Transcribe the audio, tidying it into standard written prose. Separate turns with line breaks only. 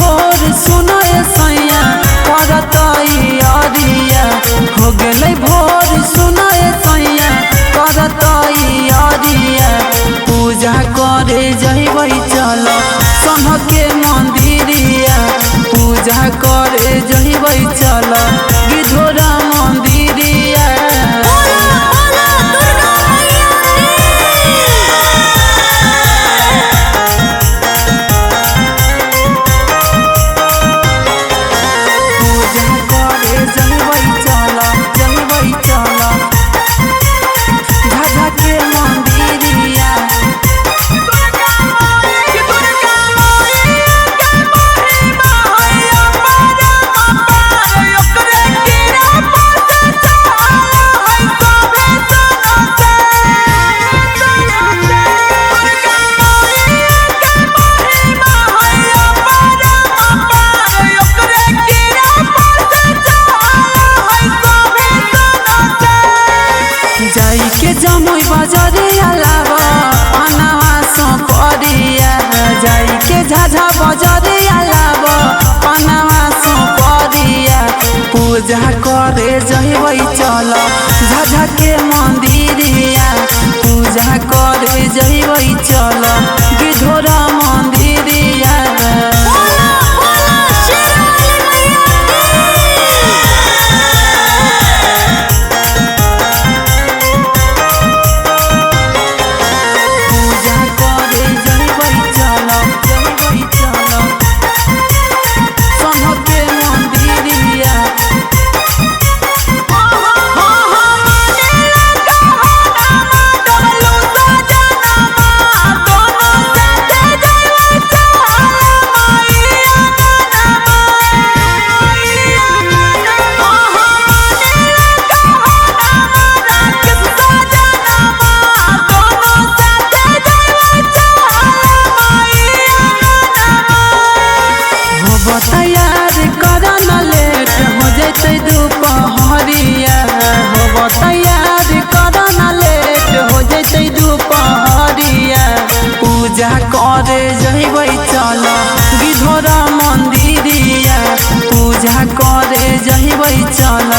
भोर सुनो सैया करतई अरिया हो गेलै भोर सुनो सैया करतई अरिया पूजा करे जइबै चल सन्ह के मंदिरिया पूजा करे जइबै चल गिधोरा मंदिरिया के जमुई बजरिया लाबा पनावा सो परिया जाई के झाझा बजरिया लाबा पनावा सो परिया पूजा करे जइबै चल झाझा के मंदिरिया पूजा करे जइबै चल गिधोरा मंदिरिया तैयार करन लेट हो जैते दुपहरिया हो तैयार करन लेट हो जैते दुपहरिया पूजा करे जइबै चल गिधोरा मंदिरिया पूजा करे जइबै चल